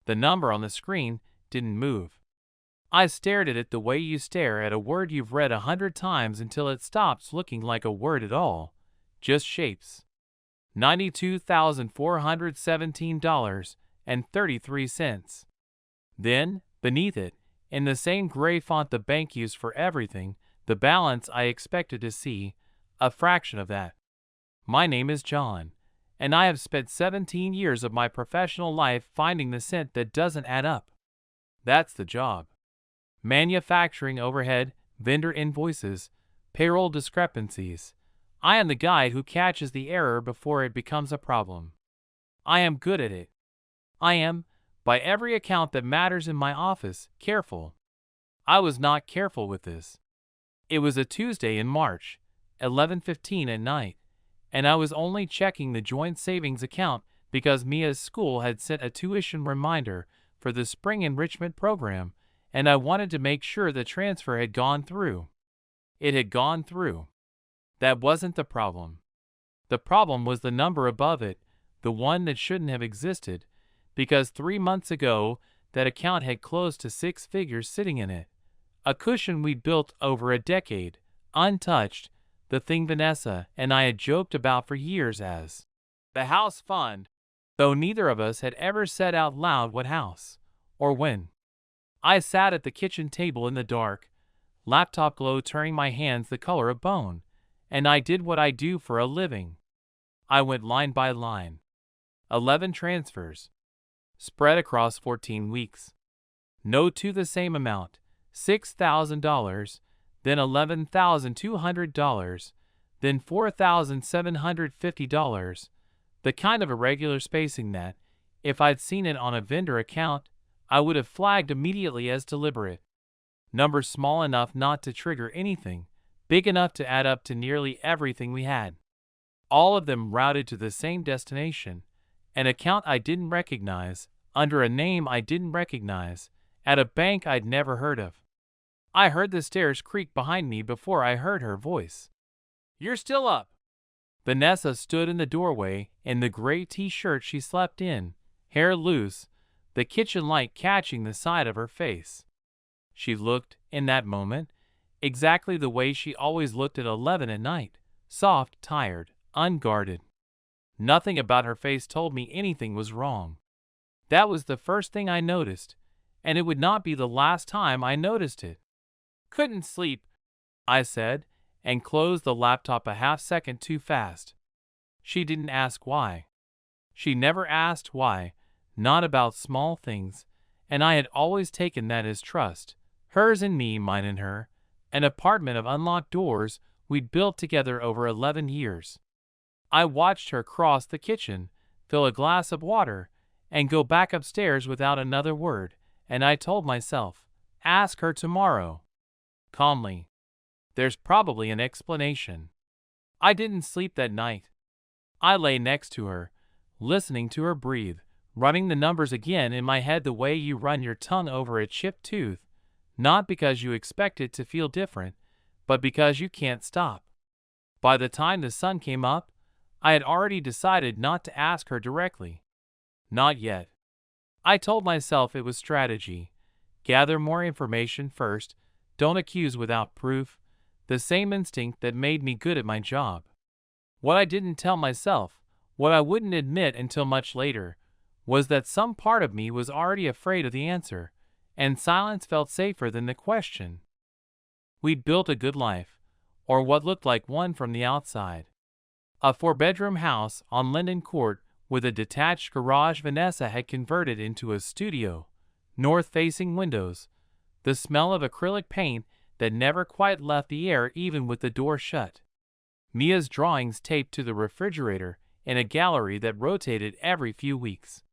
The number on the screen didn't move. I stared at it the way you stare at a word you've read 100 times until it stops looking like a word at all, just shapes. $92,417.33. Then, beneath it, in the same gray font the bank used for everything, the balance I expected to see, a fraction of that. My name is John, and I have spent 17 years of my professional life finding the cent that doesn't add up. That's the job. Manufacturing overhead, vendor invoices, payroll discrepancies. I am the guy who catches the error before it becomes a problem. I am good at it. I am, by every account that matters in my office, careful. I was not careful with this. It was a Tuesday in March, 11:15 at night, and I was only checking the joint savings account because Mia's school had sent a tuition reminder for the spring enrichment program, and I wanted to make sure the transfer had gone through. It had gone through. That wasn't the problem. The problem was the number above it, the one that shouldn't have existed, because 3 months ago that account had close to 6 figures sitting in it. A cushion we'd built over a decade, untouched, the thing Vanessa and I had joked about for years as the house fund, though neither of us had ever said out loud what house, or when. I sat at the kitchen table in the dark, laptop glow turning my hands the color of bone, and I did what I do for a living. I went line by line. 11 transfers, spread across 14 weeks. No two the same amount, $6,000, then $11,200, then $4,750, the kind of irregular spacing that, if I'd seen it on a vendor account, I would have flagged immediately as deliberate. Numbers small enough not to trigger anything, big enough to add up to nearly everything we had. All of them routed to the same destination, an account I didn't recognize, under a name I didn't recognize, at a bank I'd never heard of. I heard the stairs creak behind me before I heard her voice. "You're still up." Vanessa stood in the doorway in the gray t-shirt she slept in, hair loose, the kitchen light catching the side of her face. She looked, in that moment, exactly the way she always looked at 11 at night, soft, tired, unguarded. Nothing about her face told me anything was wrong. That was the first thing I noticed, and it would not be the last time I noticed it. "Couldn't sleep," I said, and closed the laptop a half second too fast. She didn't ask why. She never asked why, not about small things, and I had always taken that as trust, hers and me, mine and her, an apartment of unlocked doors we'd built together over 11 years. I watched her cross the kitchen, fill a glass of water, and go back upstairs without another word, and I told myself, ask her tomorrow. Calmly. There's probably an explanation. I didn't sleep that night. I lay next to her, listening to her breathe, running the numbers again in my head the way you run your tongue over a chipped tooth, not because you expect it to feel different, but because you can't stop. By the time the sun came up, I had already decided not to ask her directly. Not yet. I told myself it was strategy. Gather more information first, don't accuse without proof, the same instinct that made me good at my job. What I didn't tell myself, what I wouldn't admit until much later, was that some part of me was already afraid of the answer, and silence felt safer than the question. We'd built a good life, or what looked like one from the outside. A 4-bedroom house on Linden Court with a detached garage Vanessa had converted into a studio, north-facing windows, the smell of acrylic paint that never quite left the air even with the door shut. Mia's drawings taped to the refrigerator in a gallery that rotated every few weeks.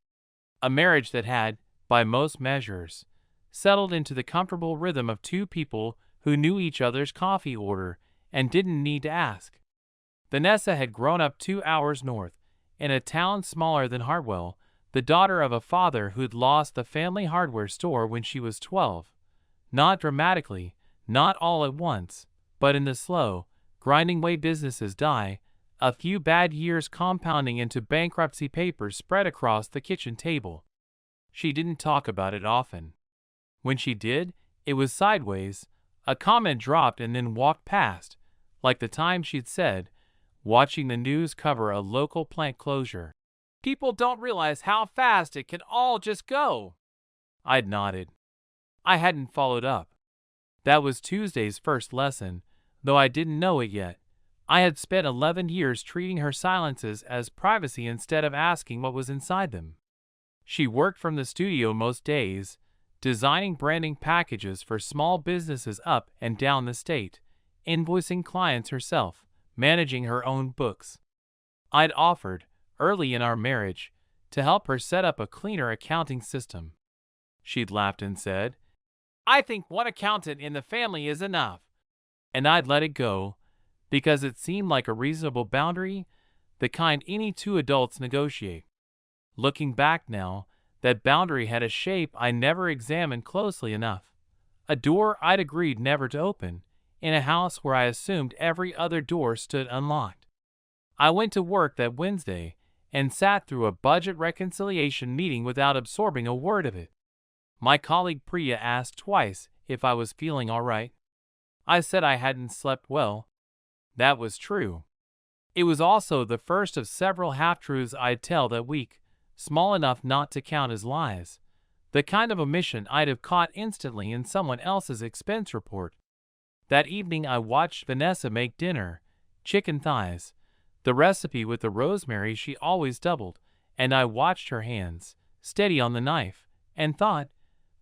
A marriage that had, by most measures, settled into the comfortable rhythm of two people who knew each other's coffee order and didn't need to ask. Vanessa had grown up 2 hours north, in a town smaller than Hartwell, the daughter of a father who'd lost the family hardware store when she was 12. Not dramatically, not all at once, but in the slow, grinding way businesses die, a few bad years compounding into bankruptcy papers spread across the kitchen table. She didn't talk about it often. When she did, it was sideways. A comment dropped and then walked past, like the time she'd said, watching the news cover a local plant closure. People don't realize how fast it can all just go. I'd nodded. I hadn't followed up. That was Tuesday's first lesson, though I didn't know it yet. I had spent 11 years treating her silences as privacy instead of asking what was inside them. She worked from the studio most days, designing branding packages for small businesses up and down the state, invoicing clients herself, managing her own books. I'd offered, early in our marriage, to help her set up a cleaner accounting system. She'd laughed and said, "I think one accountant in the family is enough." And I'd let it go, because it seemed like a reasonable boundary, the kind any two adults negotiate. Looking back now, that boundary had a shape I never examined closely enough. A door I'd agreed never to open, in a house where I assumed every other door stood unlocked. I went to work that Wednesday and sat through a budget reconciliation meeting without absorbing a word of it. My colleague Priya asked twice if I was feeling all right. I said I hadn't slept well. That was true. It was also the first of several half-truths I'd tell that week, small enough not to count as lies, the kind of omission I'd have caught instantly in someone else's expense report. That evening I watched Vanessa make dinner, chicken thighs, the recipe with the rosemary she always doubled, and I watched her hands, steady on the knife, and thought,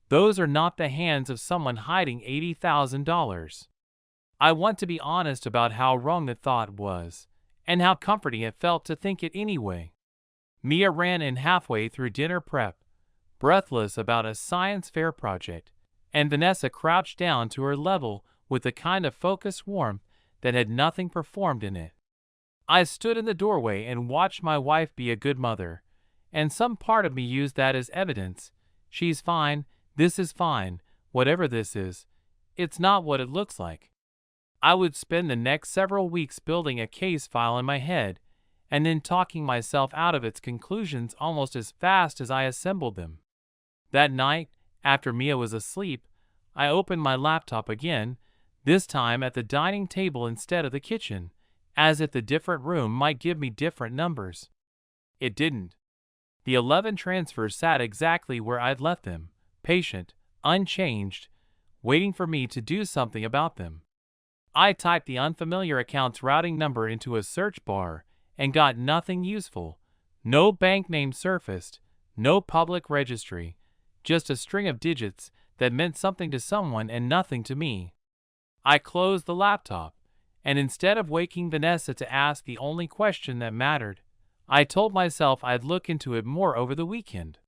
those are not the hands of someone hiding $80,000. I want to be honest about how wrong the thought was, and how comforting it felt to think it anyway. Mia ran in halfway through dinner prep, breathless about a science fair project, and Vanessa crouched down to her level with the kind of focused warmth that had nothing performed in it. I stood in the doorway and watched my wife be a good mother, and some part of me used that as evidence. She's fine, this is fine, whatever this is. It's not what it looks like. I would spend the next several weeks building a case file in my head, and then talking myself out of its conclusions almost as fast as I assembled them. That night, after Mia was asleep, I opened my laptop again, this time at the dining table instead of the kitchen, as if the different room might give me different numbers. It didn't. The 11 transfers sat exactly where I'd left them, patient, unchanged, waiting for me to do something about them. I typed the unfamiliar account's routing number into a search bar and got nothing useful. No bank name surfaced, no public registry, just a string of digits that meant something to someone and nothing to me. I closed the laptop, and instead of waking Vanessa to ask the only question that mattered, I told myself I'd look into it more over the weekend.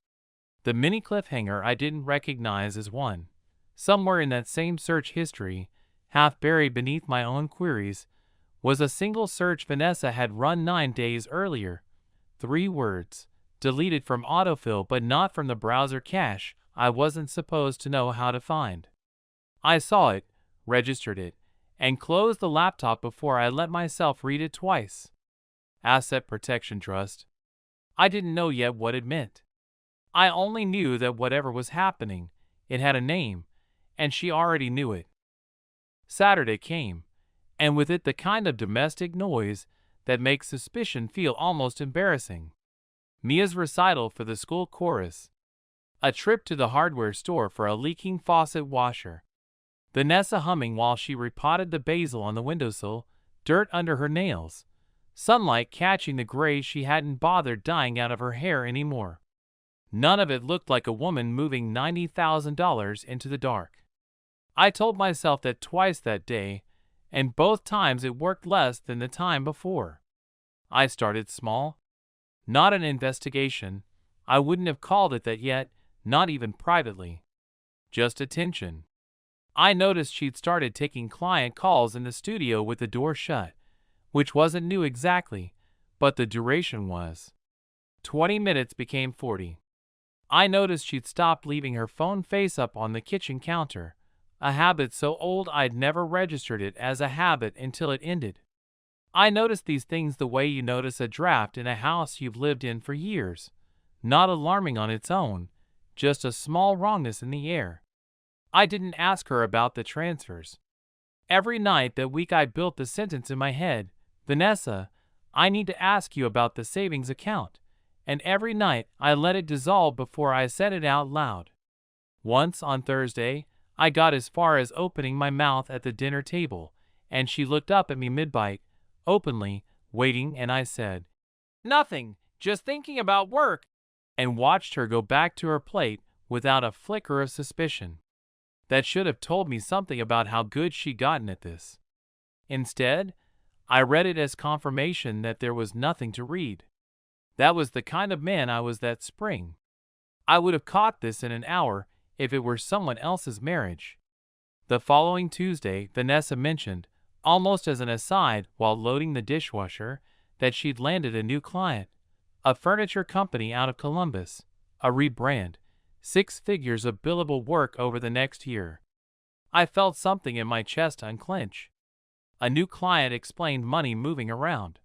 The mini cliffhanger I didn't recognize as one. Somewhere in that same search history, half buried beneath my own queries, was a single search Vanessa had run 9 days earlier. 3 words, deleted from autofill but not from the browser cache I wasn't supposed to know how to find. I saw it, registered it, and closed the laptop before I let myself read it twice. Asset Protection Trust. I didn't know yet what it meant. I only knew that whatever was happening, it had a name, and she already knew it. Saturday came, and with it the kind of domestic noise that makes suspicion feel almost embarrassing. Mia's recital for the school chorus. A trip to the hardware store for a leaking faucet washer. Vanessa humming while she repotted the basil on the windowsill, dirt under her nails, sunlight catching the gray she hadn't bothered dyeing out of her hair anymore. None of it looked like a woman moving $90,000 into the dark. I told myself that twice that day, and both times it worked less than the time before. I started small. Not an investigation. I wouldn't have called it that yet, not even privately. Just attention. I noticed she'd started taking client calls in the studio with the door shut, which wasn't new exactly, but the duration was. 20 minutes became 40. I noticed she'd stopped leaving her phone face up on the kitchen counter, a habit so old I'd never registered it as a habit until it ended. I noticed these things the way you notice a draft in a house you've lived in for years, not alarming on its own, just a small wrongness in the air. I didn't ask her about the transfers. Every night that week I built the sentence in my head, Vanessa, I need to ask you about the savings account. And every night I let it dissolve before I said it out loud. Once on Thursday, I got as far as opening my mouth at the dinner table, and she looked up at me mid-bite, openly, waiting, and I said, "Nothing, just thinking about work," and watched her go back to her plate without a flicker of suspicion. That should have told me something about how good she'd gotten at this. Instead, I read it as confirmation that there was nothing to read. That was the kind of man I was that spring. I would have caught this in an hour if it were someone else's marriage. The following Tuesday, Vanessa mentioned, almost as an aside while loading the dishwasher, that she'd landed a new client, a furniture company out of Columbus, a rebrand, 6 figures of billable work over the next year. I felt something in my chest unclench. A new client explained money moving around.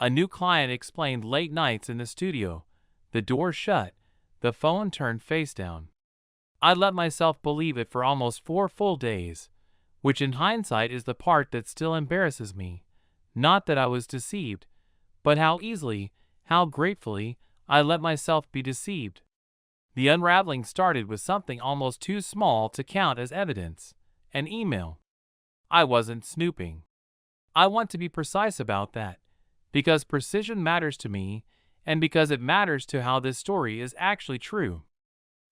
A new client explained late nights in the studio, the door shut, the phone turned face down. I let myself believe it for almost 4 full days, which in hindsight is the part that still embarrasses me. Not that I was deceived, but how easily, how gratefully, I let myself be deceived. The unraveling started with something almost too small to count as evidence, an email. I wasn't snooping. I want to be precise about that, because precision matters to me, and because it matters to how this story is actually true.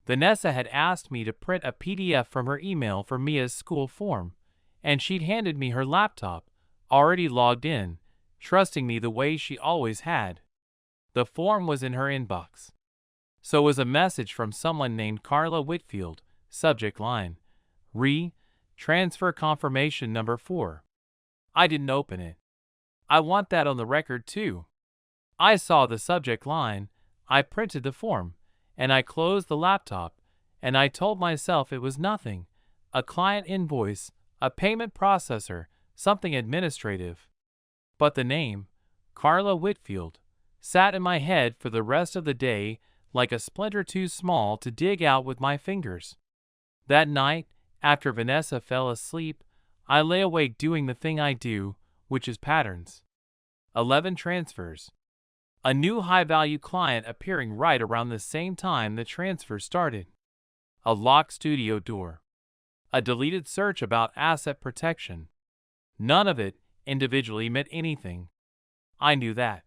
Vanessa had asked me to print a PDF from her email for Mia's school form, and she'd handed me her laptop, already logged in, trusting me the way she always had. The form was in her inbox. So was a message from someone named Carla Whitfield, subject line, transfer confirmation number 4. I didn't open it. I want that on the record too. I saw the subject line, I printed the form, and I closed the laptop, and I told myself it was nothing, a client invoice, a payment processor, something administrative. But the name, Carla Whitfield, sat in my head for the rest of the day like a splinter too small to dig out with my fingers. That night, after Vanessa fell asleep, I lay awake doing the thing I do, which is patterns. 11 transfers. A new high-value client appearing right around the same time the transfer started. A locked studio door. A deleted search about asset protection. None of it individually meant anything. I knew that.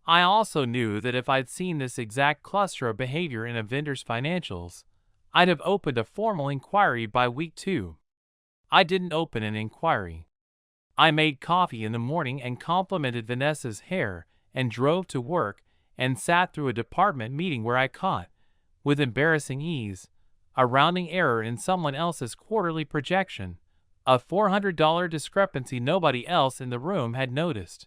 I also knew that if I'd seen this exact cluster of behavior in a vendor's financials, I'd have opened a formal inquiry by week 2. I didn't open an inquiry. I made coffee in the morning and complimented Vanessa's hair and drove to work and sat through a department meeting where I caught, with embarrassing ease, a rounding error in someone else's quarterly projection, a $400 discrepancy nobody else in the room had noticed.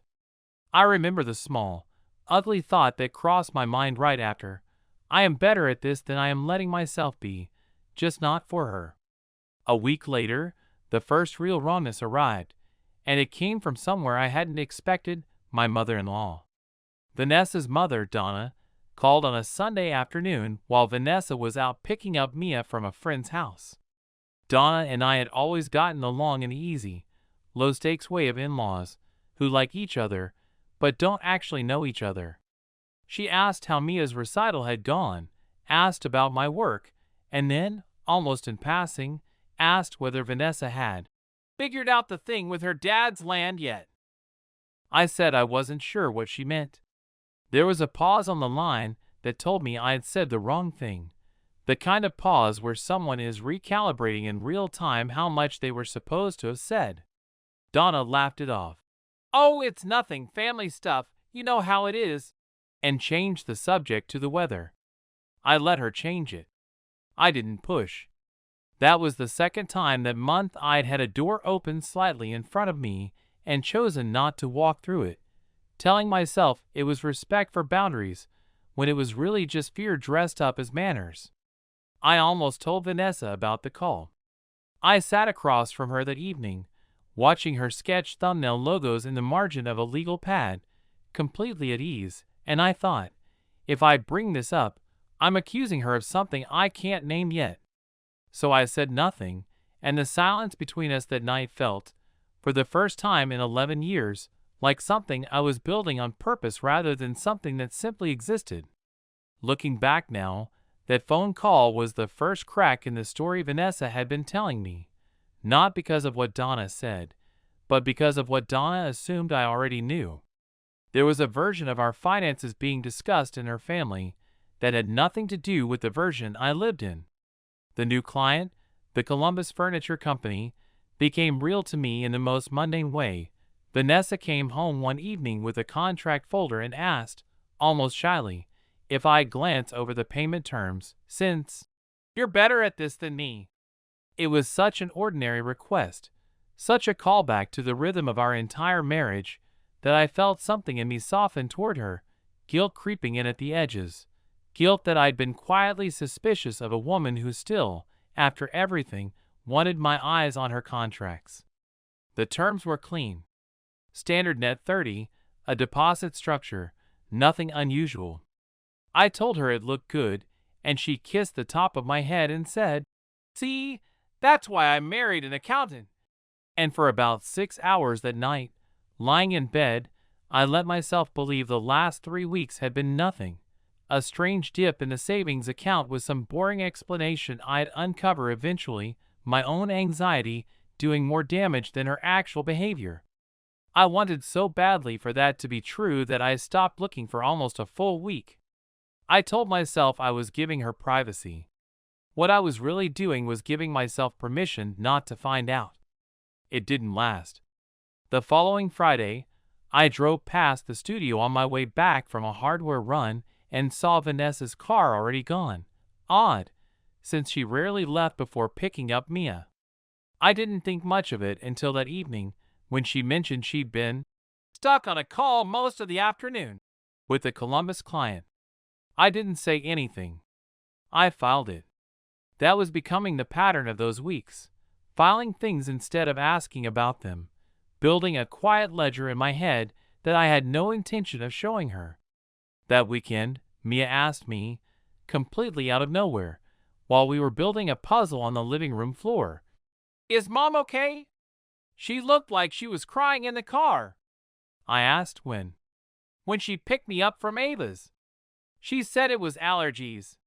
I remember the small, ugly thought that crossed my mind right after. I am better at this than I am letting myself be, just not for her. A week later, the first real wrongness arrived, and it came from somewhere I hadn't expected, my mother-in-law. Vanessa's mother, Donna, called on a Sunday afternoon while Vanessa was out picking up Mia from a friend's house. Donna and I had always gotten along in the easy, low-stakes way of in-laws, who like each other, but don't actually know each other. She asked how Mia's recital had gone, asked about my work, and then, almost in passing, asked whether Vanessa had figured out the thing with her dad's land yet. I said I wasn't sure what she meant. There was a pause on the line that told me I had said the wrong thing, the kind of pause where someone is recalibrating in real time how much they were supposed to have said. Donna laughed it off. "Oh, it's nothing, family stuff, you know how it is," and changed the subject to the weather. I let her change it. I didn't push. That was the second time that month I'd had a door open slightly in front of me and chosen not to walk through it, telling myself it was respect for boundaries when it was really just fear dressed up as manners. I almost told Vanessa about the call. I sat across from her that evening, watching her sketch thumbnail logos in the margin of a legal pad, completely at ease, and I thought, if I bring this up, I'm accusing her of something I can't name yet. So I said nothing, and the silence between us that night felt, for the first time in 11 years, like something I was building on purpose rather than something that simply existed. Looking back now, that phone call was the first crack in the story Vanessa had been telling me, not because of what Donna said, but because of what Donna assumed I already knew. There was a version of our finances being discussed in her family that had nothing to do with the version I lived in. The new client, the Columbus Furniture Company, became real to me in the most mundane way. Vanessa came home one evening with a contract folder and asked, almost shyly, if I'd glance over the payment terms, since you're better at this than me. It was such an ordinary request, such a callback to the rhythm of our entire marriage, that I felt something in me soften toward her, guilt creeping in at the edges, guilt that I'd been quietly suspicious of a woman who still, after everything, wanted my eyes on her contracts. The terms were clean. Standard net 30, a deposit structure, nothing unusual. I told her it looked good, and she kissed the top of my head and said, "See, that's why I married an accountant." And for about 6 hours that night, lying in bed, I let myself believe the last 3 weeks had been nothing. A strange dip in the savings account with some boring explanation I'd uncover eventually, my own anxiety doing more damage than her actual behavior. I wanted so badly for that to be true that I stopped looking for almost a full week. I told myself I was giving her privacy. What I was really doing was giving myself permission not to find out. It didn't last. The following Friday, I drove past the studio on my way back from a hardware run and saw Vanessa's car already gone. Odd, since she rarely left before picking up Mia. I didn't think much of it until that evening when she mentioned she'd been stuck on a call most of the afternoon with a Columbus client. I didn't say anything. I filed it. That was becoming the pattern of those weeks, filing things instead of asking about them, building a quiet ledger in my head that I had no intention of showing her. That weekend, Mia asked me, completely out of nowhere, while we were building a puzzle on the living room floor, "Is Mom okay? She looked like she was crying in the car." I asked when she picked me up from Ava's. She said it was allergies.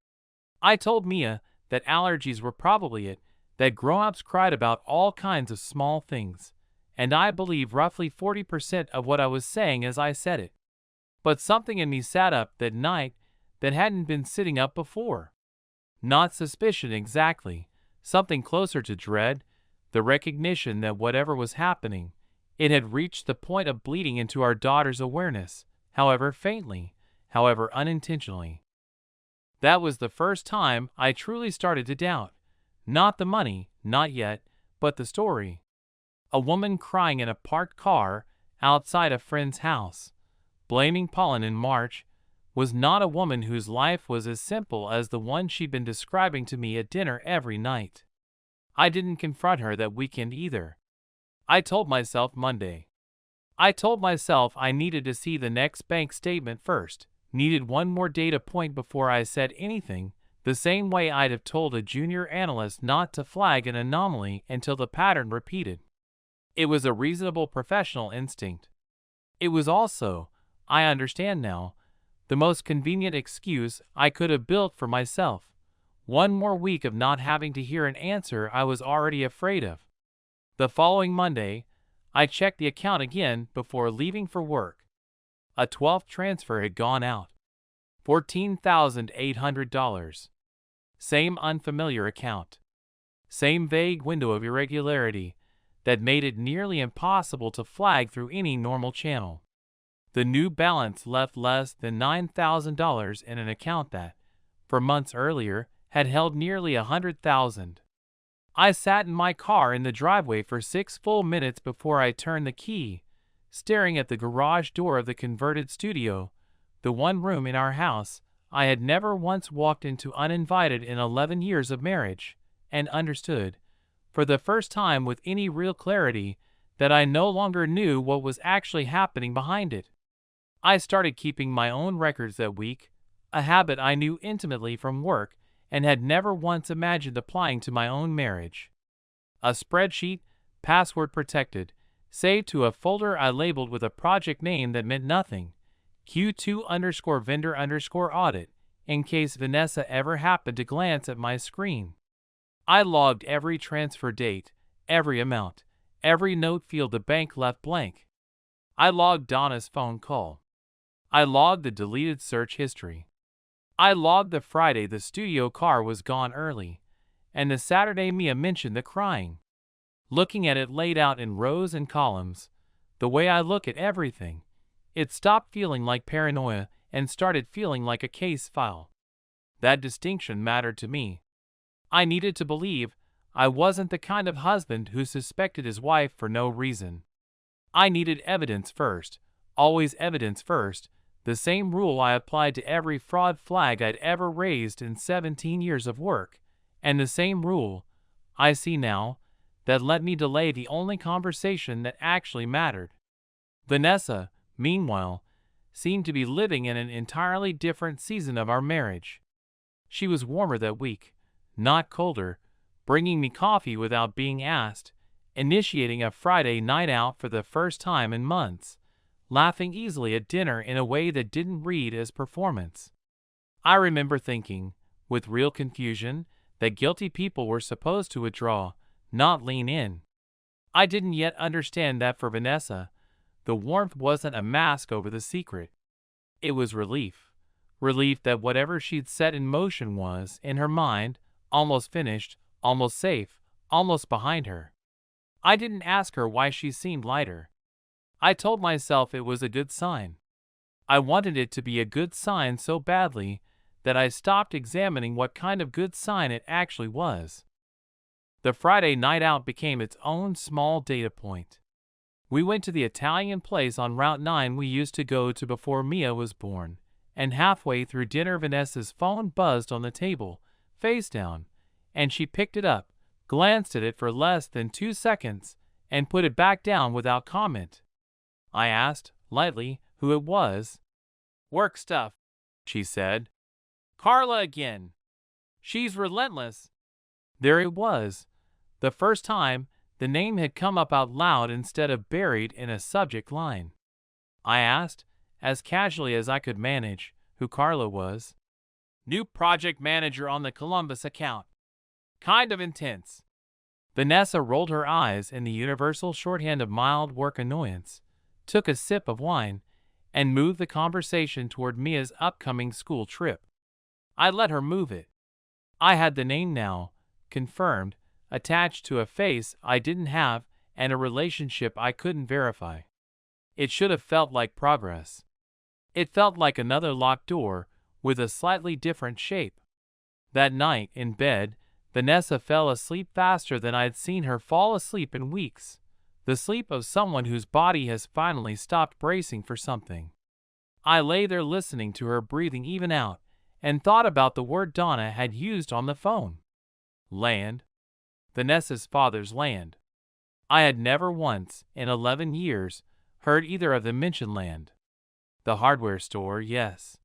I told Mia that allergies were probably it, that grown-ups cried about all kinds of small things, and I believe roughly 40% of what I was saying as I said it. But something in me sat up that night that hadn't been sitting up before. Not suspicion exactly, something closer to dread, the recognition that whatever was happening, it had reached the point of bleeding into our daughter's awareness, however faintly, however unintentionally. That was the first time I truly started to doubt. Not the money, not yet, but the story. A woman crying in a parked car outside a friend's house, blaming pollen in March, was not a woman whose life was as simple as the one she'd been describing to me at dinner every night. I didn't confront her that weekend either. I told myself Monday. I told myself I needed to see the next bank statement first, needed one more data point before I said anything, the same way I'd have told a junior analyst not to flag an anomaly until the pattern repeated. It was a reasonable professional instinct. It was also, I understand now, the most convenient excuse I could have built for myself. One more week of not having to hear an answer I was already afraid of. The following Monday, I checked the account again before leaving for work. A 12th transfer had gone out. $14,800. Same unfamiliar account. Same vague window of irregularity that made it nearly impossible to flag through any normal channel. The new balance left less than $9,000 in an account that, for months earlier, had held nearly $100,000. I sat in my car in the driveway for 6 full minutes before I turned the key, staring at the garage door of the converted studio, the one room in our house I had never once walked into uninvited in 11 years of marriage, and understood, for the first time with any real clarity, that I no longer knew what was actually happening behind it. I started keeping my own records that week, a habit I knew intimately from work and had never once imagined applying to my own marriage. A spreadsheet, password protected, saved to a folder I labeled with a project name that meant nothing, Q2_vendor_audit, in case Vanessa ever happened to glance at my screen. I logged every transfer date, every amount, every note field the bank left blank. I logged Donna's phone call. I logged the deleted search history. I logged the Friday the studio car was gone early, and the Saturday Mia mentioned the crying. Looking at it laid out in rows and columns, the way I look at everything, it stopped feeling like paranoia and started feeling like a case file. That distinction mattered to me. I needed to believe I wasn't the kind of husband who suspected his wife for no reason. I needed evidence first, always evidence first, the same rule I applied to every fraud flag I'd ever raised in 17 years of work, and the same rule, I see now, that let me delay the only conversation that actually mattered. Vanessa, meanwhile, seemed to be living in an entirely different season of our marriage. She was warmer that week, not colder, bringing me coffee without being asked, initiating a Friday night out for the first time in months, laughing easily at dinner in a way that didn't read as performance. I remember thinking, with real confusion, that guilty people were supposed to withdraw, not lean in. I didn't yet understand that for Vanessa, the warmth wasn't a mask over the secret. It was relief. Relief that whatever she'd set in motion was, in her mind, almost finished, almost safe, almost behind her. I didn't ask her why she seemed lighter. I told myself it was a good sign. I wanted it to be a good sign so badly that I stopped examining what kind of good sign it actually was. The Friday night out became its own small data point. We went to the Italian place on Route 9 we used to go to before Mia was born, and halfway through dinner Vanessa's phone buzzed on the table, face down, and she picked it up, glanced at it for less than 2 seconds, and put it back down without comment. I asked, lightly, who it was. "Work stuff," she said. "Carla again. She's relentless." There it was. The first time, the name had come up out loud instead of buried in a subject line. I asked, as casually as I could manage, who Carla was. "New project manager on the Columbus account. Kind of intense." Vanessa rolled her eyes in the universal shorthand of mild work annoyance, took a sip of wine, and moved the conversation toward Mia's upcoming school trip. I let her move it. I had the name now, confirmed, attached to a face I didn't have and a relationship I couldn't verify. It should have felt like progress. It felt like another locked door with a slightly different shape. That night, in bed, Vanessa fell asleep faster than I'd seen her fall asleep in weeks. The sleep of someone whose body has finally stopped bracing for something. I lay there listening to her breathing even out, and thought about the word Donna had used on the phone. Land. Vanessa's father's land. I had never once, in 11 years, heard either of them mention land. The hardware store, yes.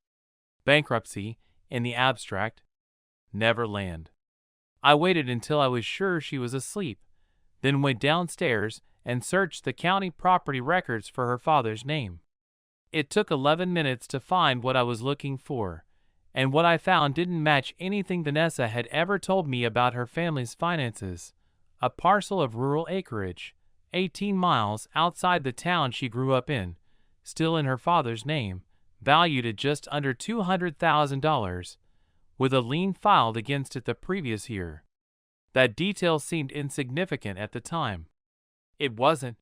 Bankruptcy, in the abstract. Never land. I waited until I was sure she was asleep, then went downstairs and searched the county property records for her father's name. It took 11 minutes to find what I was looking for, and what I found didn't match anything Vanessa had ever told me about her family's finances. A parcel of rural acreage, 18 miles outside the town she grew up in, still in her father's name, valued at just under $200,000, with a lien filed against it the previous year. That detail seemed insignificant at the time. It wasn't.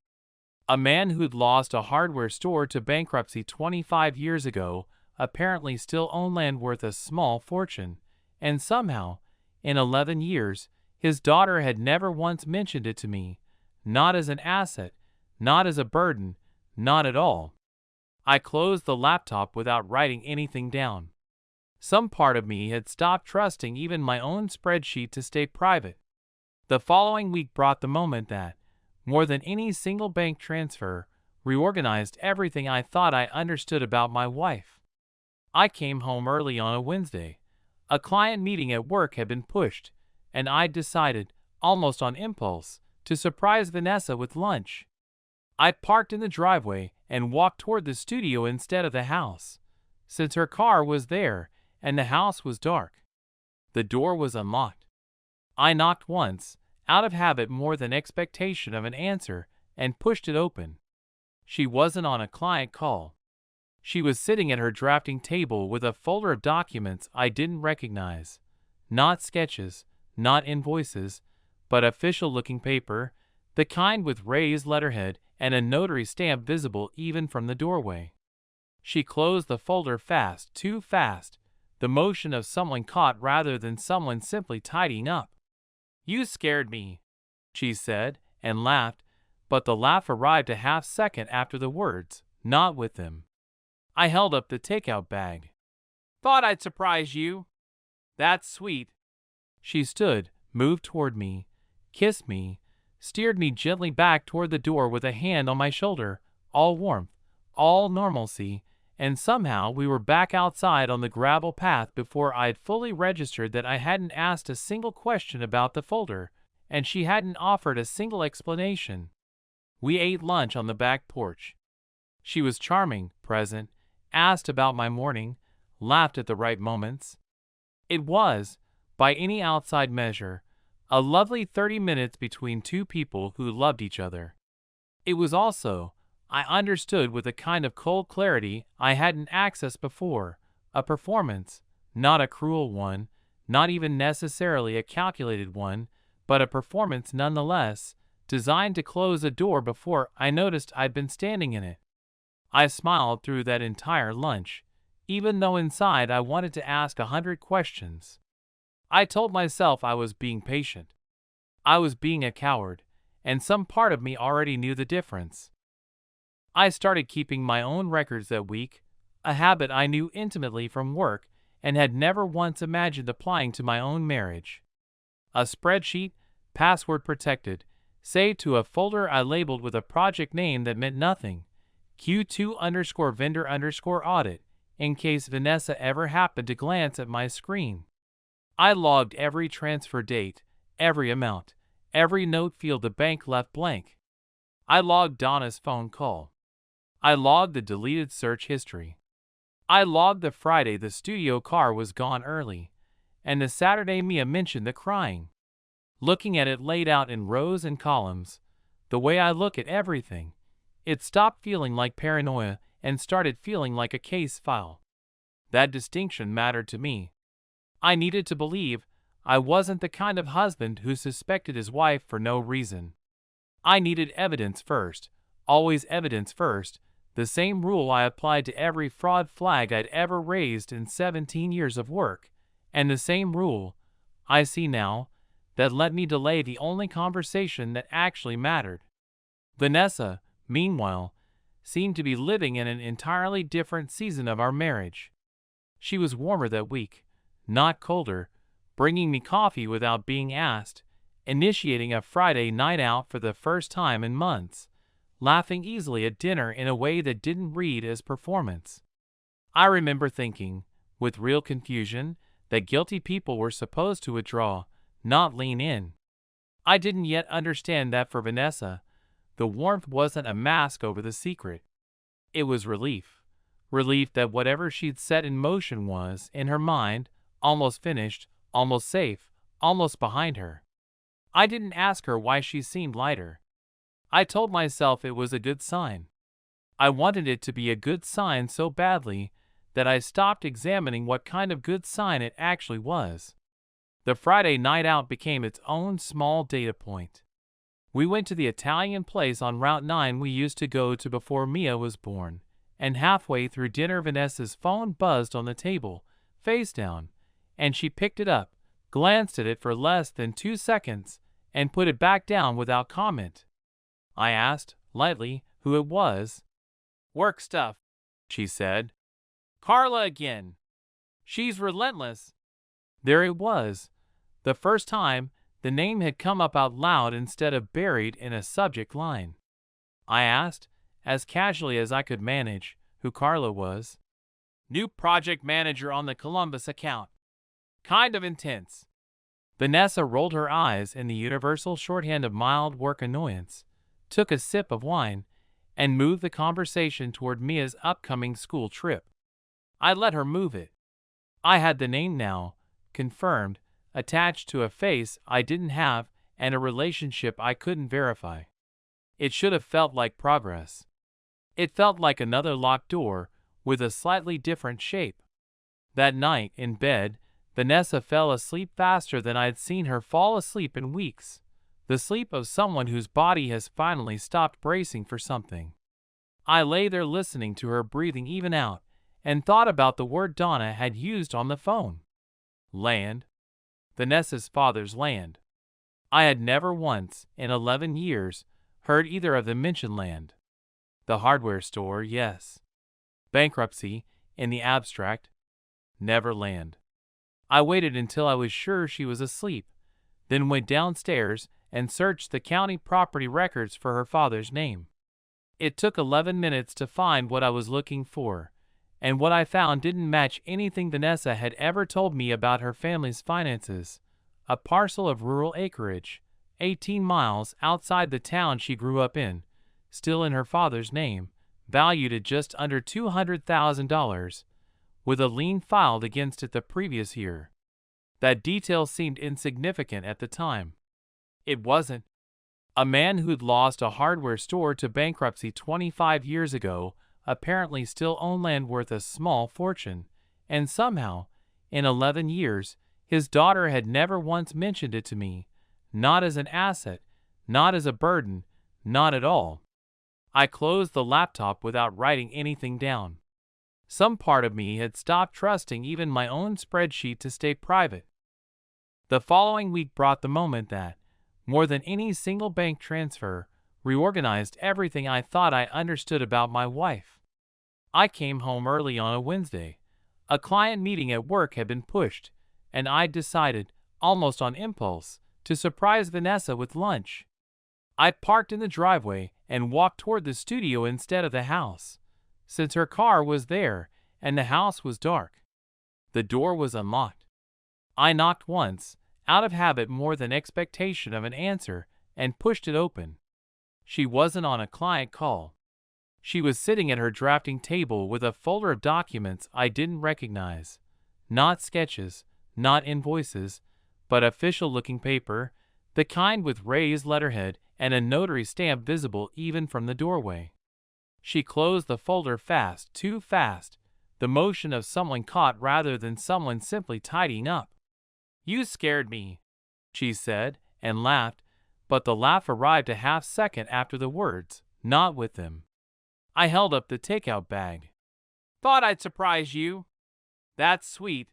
A man who'd lost a hardware store to bankruptcy 25 years ago apparently still owned land worth a small fortune, and somehow, in 11 years, his daughter had never once mentioned it to me, not as an asset, not as a burden, not at all. I closed the laptop without writing anything down. Some part of me had stopped trusting even my own spreadsheet to stay private. The following week brought the moment that, more than any single bank transfer, reorganized everything I thought I understood about my wife. I came home early on a Wednesday. A client meeting at work had been pushed, and I'd decided, almost on impulse, to surprise Vanessa with lunch. I parked in the driveway and walked toward the studio instead of the house, since her car was there and the house was dark. The door was unlocked. I knocked once, out of habit more than expectation of an answer, and pushed it open. She wasn't on a client call. She was sitting at her drafting table with a folder of documents I didn't recognize. Not sketches, not invoices, but official-looking paper, the kind with raised letterhead and a notary stamp visible even from the doorway. She closed the folder fast, too fast, the motion of someone caught rather than someone simply tidying up. "You scared me," she said, and laughed, but the laugh arrived a half-second after the words, not with them. I held up the takeout bag. "Thought I'd surprise you." "That's sweet." She stood, moved toward me, kissed me, steered me gently back toward the door with a hand on my shoulder, all warmth, all normalcy, and somehow we were back outside on the gravel path before I had fully registered that I hadn't asked a single question about the folder, and she hadn't offered a single explanation. We ate lunch on the back porch. She was charming, present, asked about my morning, laughed at the right moments. It was, by any outside measure, a lovely 30 minutes between two people who loved each other. It was also, I understood with a kind of cold clarity I hadn't accessed before, a performance, not a cruel one, not even necessarily a calculated one, but a performance nonetheless, designed to close a door before I noticed I'd been standing in it. I smiled through that entire lunch, even though inside I wanted to ask 100 questions. I told myself I was being patient. I was being a coward, and some part of me already knew the difference. I started keeping my own records that week, a habit I knew intimately from work and had never once imagined applying to my own marriage. A spreadsheet, password protected, saved to a folder I labeled with a project name that meant nothing, Q2_vendor_audit, in case Vanessa ever happened to glance at my screen. I logged every transfer date, every amount, every note field the bank left blank. I logged Donna's phone call. I logged the deleted search history. I logged the Friday the studio car was gone early, and the Saturday Mia mentioned the crying. Looking at it laid out in rows and columns, the way I look at everything, it stopped feeling like paranoia and started feeling like a case file. That distinction mattered to me. I needed to believe I wasn't the kind of husband who suspected his wife for no reason. I needed evidence first, always evidence first, the same rule I applied to every fraud flag I'd ever raised in 17 years of work, and the same rule, I see now, that let me delay the only conversation that actually mattered. Vanessa, meanwhile, seemed to be living in an entirely different season of our marriage. She was warmer that week, not colder, bringing me coffee without being asked, initiating a Friday night out for the first time in months, laughing easily at dinner in a way that didn't read as performance. I remember thinking, with real confusion, that guilty people were supposed to withdraw, not lean in. I didn't yet understand that for Vanessa, the warmth wasn't a mask over the secret. It was relief. Relief that whatever she'd set in motion was, in her mind, almost finished, almost safe, almost behind her. I didn't ask her why she seemed lighter. I told myself it was a good sign. I wanted it to be a good sign so badly that I stopped examining what kind of good sign it actually was. The Friday night out became its own small data point. We went to the Italian place on Route 9 we used to go to before Mia was born, and halfway through dinner Vanessa's phone buzzed on the table, face down, and she picked it up, glanced at it for less than 2 seconds, and put it back down without comment. I asked, lightly, who it was. "Work stuff," she said. "Carla again. She's relentless." There it was. The first time, the name had come up out loud instead of buried in a subject line. I asked, as casually as I could manage, who Carla was. New project manager on the Columbus account. Kind of intense. Vanessa rolled her eyes in the universal shorthand of mild work annoyance, took a sip of wine, and moved the conversation toward Mia's upcoming school trip. I let her move it. I had the name now, confirmed, attached to a face I didn't have and a relationship I couldn't verify. It should have felt like progress. It felt like another locked door with a slightly different shape. That night, in bed, Vanessa fell asleep faster than I'd seen her fall asleep in weeks. The sleep of someone whose body has finally stopped bracing for something. I lay there listening to her breathing even out, and thought about the word Donna had used on the phone. Land. Vanessa's father's land. I had never once, in 11 years, heard either of them mention land. The hardware store, yes. Bankruptcy, in the abstract. Never land. I waited until I was sure she was asleep, then went downstairs and searched the county property records for her father's name. It took 11 minutes to find what I was looking for, and what I found didn't match anything Vanessa had ever told me about her family's finances. A parcel of rural acreage, 18 miles outside the town she grew up in, still in her father's name, valued at just under $200,000, with a lien filed against it the previous year. That detail seemed insignificant at the time. It wasn't. A man who'd lost a hardware store to bankruptcy 25 years ago apparently still owned land worth a small fortune, and somehow, in 11 years, his daughter had never once mentioned it to me, not as an asset, not as a burden, not at all. I closed the laptop without writing anything down. Some part of me had stopped trusting even my own spreadsheet to stay private. The following week brought the moment that, more than any single bank transfer, reorganized everything I thought I understood about my wife. I came home early on a Wednesday. A client meeting at work had been pushed, and I'd decided, almost on impulse, to surprise Vanessa with lunch. I parked in the driveway and walked toward the studio instead of the house, since her car was there and the house was dark. The door was unlocked. I knocked once, out of habit more than expectation of an answer, and pushed it open. She wasn't on a client call. She was sitting at her drafting table with a folder of documents I didn't recognize. Not sketches, not invoices, but official-looking paper, the kind with raised letterhead and a notary stamp visible even from the doorway. She closed the folder fast, too fast, the motion of someone caught rather than someone simply tidying up. "You scared me," she said, and laughed, but the laugh arrived a half-second after the words, not with them. I held up the takeout bag. "Thought I'd surprise you." "That's sweet."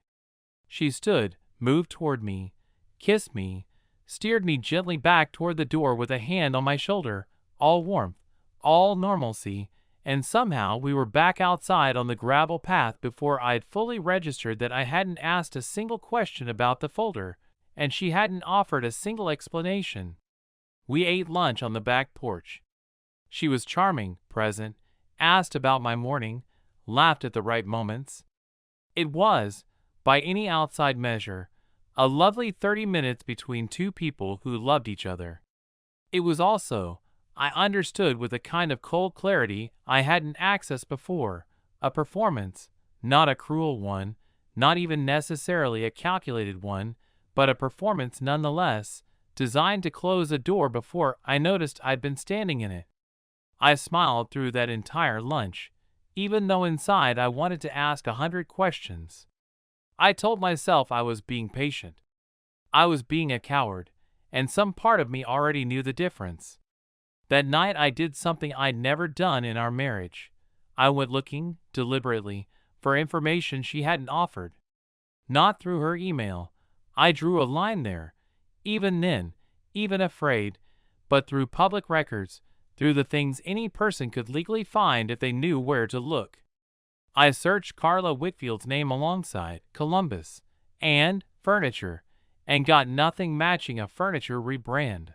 She stood, moved toward me, kissed me, steered me gently back toward the door with a hand on my shoulder, all warmth, all normalcy, and somehow we were back outside on the gravel path before I had fully registered that I hadn't asked a single question about the folder, and she hadn't offered a single explanation. We ate lunch on the back porch. She was charming, present, asked about my morning, laughed at the right moments. It was, by any outside measure, a lovely 30 minutes between two people who loved each other. It was also, I understood with a kind of cold clarity I hadn't accessed before, a performance, not a cruel one, not even necessarily a calculated one, but a performance nonetheless, designed to close a door before I noticed I'd been standing in it. I smiled through that entire lunch, even though inside I wanted to ask 100 questions. I told myself I was being patient. I was being a coward, and some part of me already knew the difference. That night I did something I'd never done in our marriage. I went looking, deliberately, for information she hadn't offered. Not through her email. I drew a line there, even then, even afraid, but through public records, through the things any person could legally find if they knew where to look. I searched Carla Whitfield's name alongside Columbus and furniture, and got nothing matching a furniture rebrand.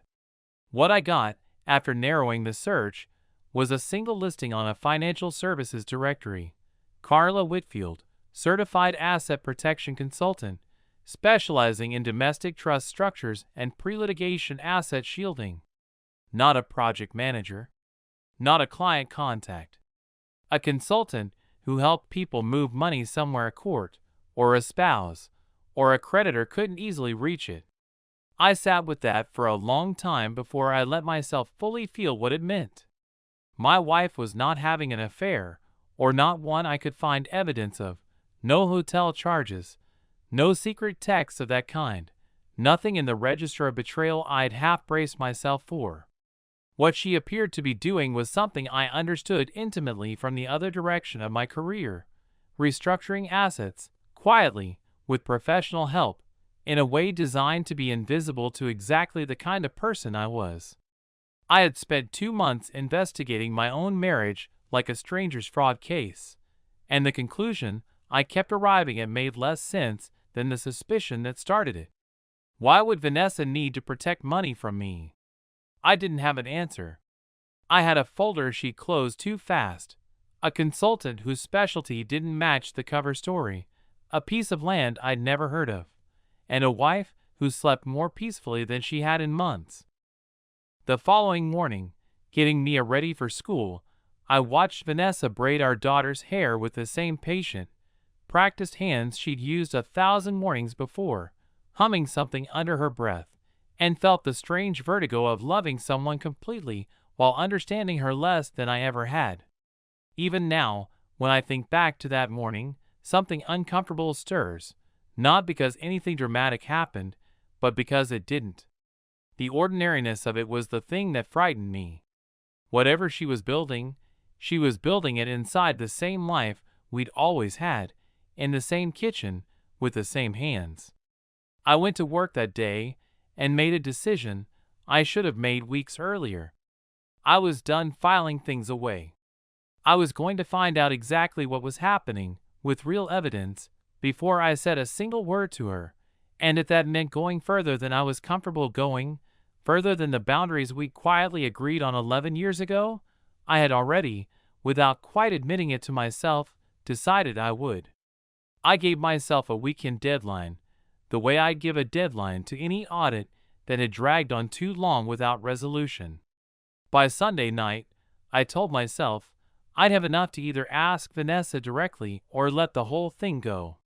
What I got, after narrowing the search, was a single listing on a financial services directory. Carla Whitfield, certified asset protection consultant, specializing in domestic trust structures and pre-litigation asset shielding. Not a project manager. Not a client contact. A consultant who helped people move money somewhere a court, or a spouse, or a creditor couldn't easily reach it. I sat with that for a long time before I let myself fully feel what it meant. My wife was not having an affair, or not one I could find evidence of. No hotel charges, no secret texts of that kind, nothing in the register of betrayal I'd half braced myself for. What she appeared to be doing was something I understood intimately from the other direction of my career, restructuring assets, quietly, with professional help, in a way designed to be invisible to exactly the kind of person I was. I had spent 2 months investigating my own marriage like a stranger's fraud case, and the conclusion I kept arriving at made less sense than the suspicion that started it. Why would Vanessa need to protect money from me? I didn't have an answer. I had a folder she closed too fast, a consultant whose specialty didn't match the cover story, a piece of land I'd never heard of, and a wife who slept more peacefully than she had in months. The following morning, getting Mia ready for school, I watched Vanessa braid our daughter's hair with the same patient, practiced hands she'd used 1,000 mornings before, humming something under her breath, and felt the strange vertigo of loving someone completely while understanding her less than I ever had. Even now, when I think back to that morning, something uncomfortable stirs, not because anything dramatic happened, but because it didn't. The ordinariness of it was the thing that frightened me. Whatever she was building it inside the same life we'd always had, in the same kitchen, with the same hands. I went to work that day and made a decision I should have made weeks earlier. I was done filing things away. I was going to find out exactly what was happening, with real evidence, before I said a single word to her, and if that meant going further than I was comfortable going, further than the boundaries we quietly agreed on 11 years ago, I had already, without quite admitting it to myself, decided I would. I gave myself a weekend deadline, the way I'd give a deadline to any audit that had dragged on too long without resolution. By Sunday night, I told myself I'd have enough to either ask Vanessa directly or let the whole thing go.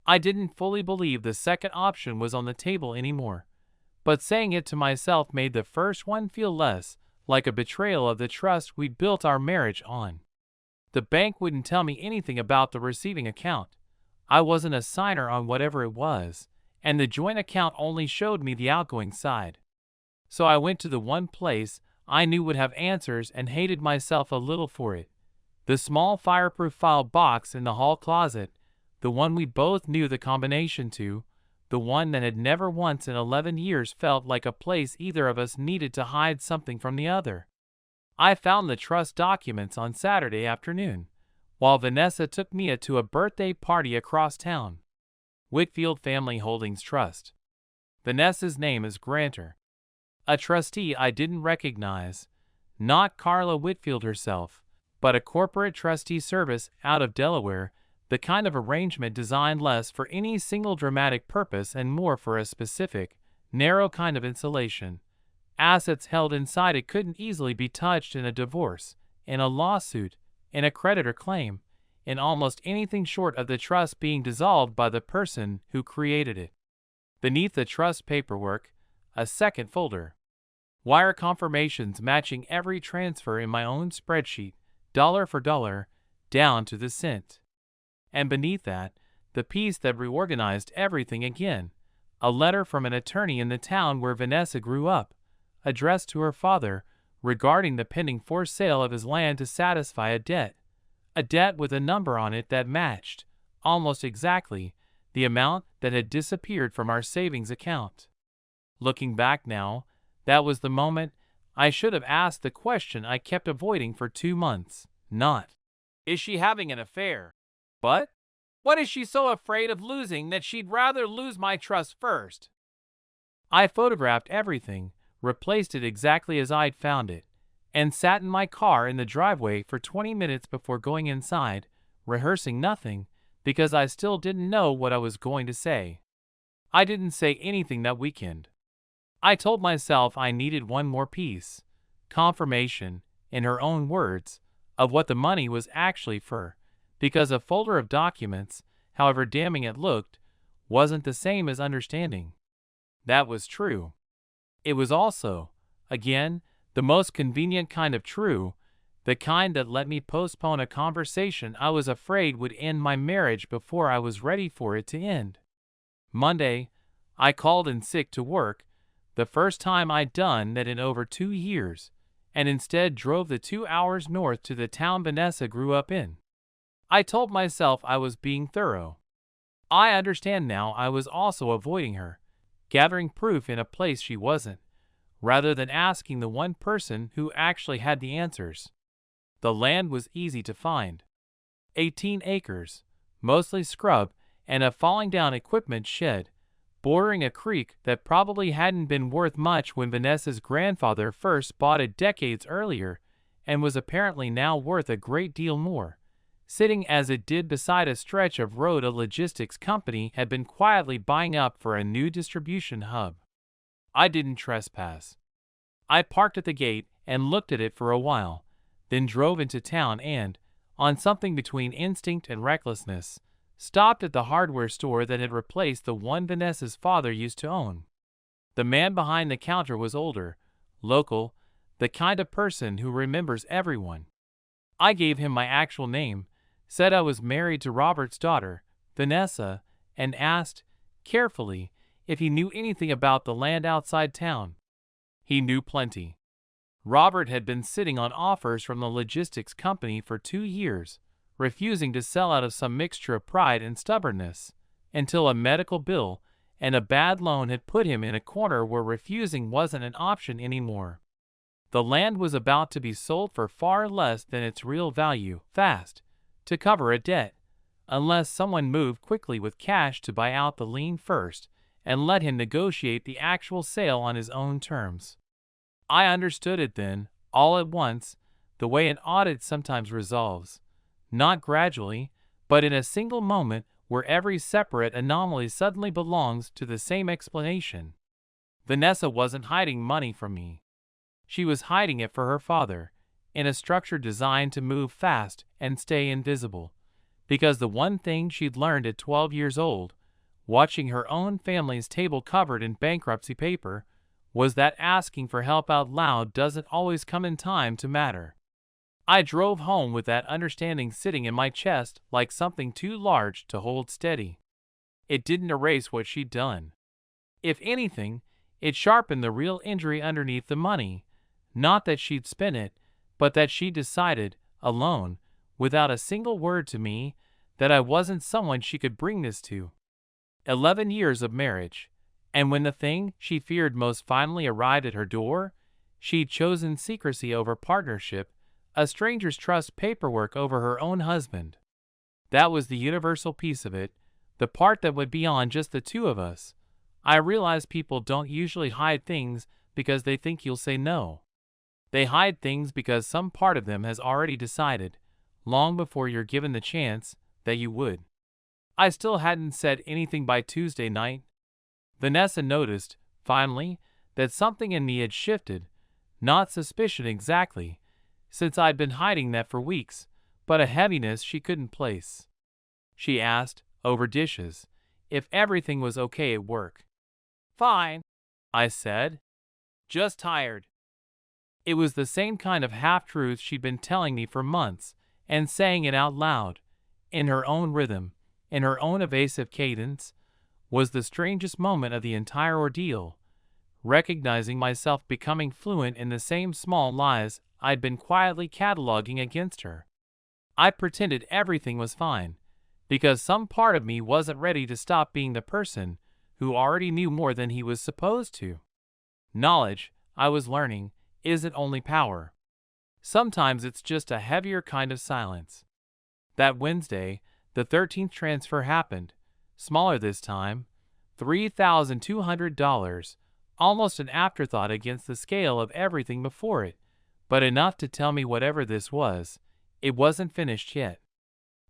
I didn't fully believe the second option was on the table anymore, but saying it to myself made the first one feel less like a betrayal of the trust we'd built our marriage on. The bank wouldn't tell me anything about the receiving account. I wasn't a signer on whatever it was, and the joint account only showed me the outgoing side. So I went to the one place I knew would have answers and hated myself a little for it. The small fireproof file box in the hall closet, the one we both knew the combination to, the one that had never once in 11 years felt like a place either of us needed to hide something from the other. I found the trust documents on Saturday afternoon, while Vanessa took Mia to a birthday party across town. Whitfield Family Holdings Trust. Vanessa's name is grantor. A trustee I didn't recognize, not Carla Whitfield herself, but a corporate trustee service out of Delaware, the kind of arrangement designed less for any single dramatic purpose and more for a specific, narrow kind of insulation. Assets held inside it couldn't easily be touched in a divorce, in a lawsuit, in a creditor claim, in almost anything short of the trust being dissolved by the person who created it. Beneath the trust paperwork, a second folder. Wire confirmations matching every transfer in my own spreadsheet, dollar for dollar, down to the cent. And beneath that, the piece that reorganized everything again, a letter from an attorney in the town where Vanessa grew up, addressed to her father, regarding the pending for sale of his land to satisfy a debt with a number on it that matched, almost exactly, the amount that had disappeared from our savings account. Looking back now, that was the moment I should have asked the question I kept avoiding for 2 months, not, "Is she having an affair?" but, "What is she so afraid of losing that she'd rather lose my trust first?" I photographed everything, replaced it exactly as I'd found it, and sat in my car in the driveway for 20 minutes before going inside, rehearsing nothing, because I still didn't know what I was going to say. I didn't say anything that weekend. I told myself I needed one more piece, confirmation, in her own words, of what the money was actually for, because a folder of documents, however damning it looked, wasn't the same as understanding. That was true. It was also, again, the most convenient kind of true, the kind that let me postpone a conversation I was afraid would end my marriage before I was ready for it to end. Monday, I called in sick to work, the first time I'd done that in over 2 years, and instead drove the 2 hours north to the town Vanessa grew up in. I told myself I was being thorough. I understand now I was also avoiding her, gathering proof in a place she wasn't, rather than asking the one person who actually had the answers. The land was easy to find. 18 acres, mostly scrub, and a falling down equipment shed, bordering a creek that probably hadn't been worth much when Vanessa's grandfather first bought it decades earlier, and was apparently now worth a great deal more, sitting as it did beside a stretch of road a logistics company had been quietly buying up for a new distribution hub. I didn't trespass. I parked at the gate and looked at it for a while, then drove into town and, on something between instinct and recklessness, stopped at the hardware store that had replaced the one Vanessa's father used to own. The man behind the counter was older, local, the kind of person who remembers everyone. I gave him my actual name, said I was married to Robert's daughter, Vanessa, and asked, carefully, if he knew anything about the land outside town. He knew plenty. Robert had been sitting on offers from the logistics company for 2 years, refusing to sell out of some mixture of pride and stubbornness, until a medical bill and a bad loan had put him in a corner where refusing wasn't an option anymore. The land was about to be sold for far less than its real value, fast, to cover a debt, unless someone moved quickly with cash to buy out the lien first and let him negotiate the actual sale on his own terms. I understood it then, all at once, the way an audit sometimes resolves. Not gradually, but in a single moment where every separate anomaly suddenly belongs to the same explanation. Vanessa wasn't hiding money from me. She was hiding it for her father, in a structure designed to move fast and stay invisible, because the one thing she'd learned at 12 years old, watching her own family's table covered in bankruptcy paper, was that asking for help out loud doesn't always come in time to matter. I drove home with that understanding sitting in my chest like something too large to hold steady. It didn't erase what she'd done. If anything, it sharpened the real injury underneath the money, not that she'd spent it, but that she decided, alone, without a single word to me, that I wasn't someone she could bring this to. 11 years of marriage, and when the thing she feared most finally arrived at her door, she'd chosen secrecy over partnership, a stranger's trust paperwork over her own husband. That was the universal piece of it, the part that would be on just the two of us. I realize people don't usually hide things because they think you'll say no. They hide things because some part of them has already decided, long before you're given the chance, that you would. I still hadn't said anything by Tuesday night. Vanessa noticed, finally, that something in me had shifted, not suspicion exactly, since I'd been hiding that for weeks, but a heaviness she couldn't place. She asked, over dishes, if everything was okay at work. Fine, I said. Just tired. It was the same kind of half-truth she'd been telling me for months, and saying it out loud, in her own rhythm, in her own evasive cadence, was the strangest moment of the entire ordeal, recognizing myself becoming fluent in the same small lies I'd been quietly cataloging against her. I pretended everything was fine, because some part of me wasn't ready to stop being the person who already knew more than he was supposed to. Knowledge, I was learning, isn't only power. Sometimes it's just a heavier kind of silence. That Wednesday, the 13th transfer happened, smaller this time, $3,200, almost an afterthought against the scale of everything before it, but enough to tell me whatever this was, it wasn't finished yet.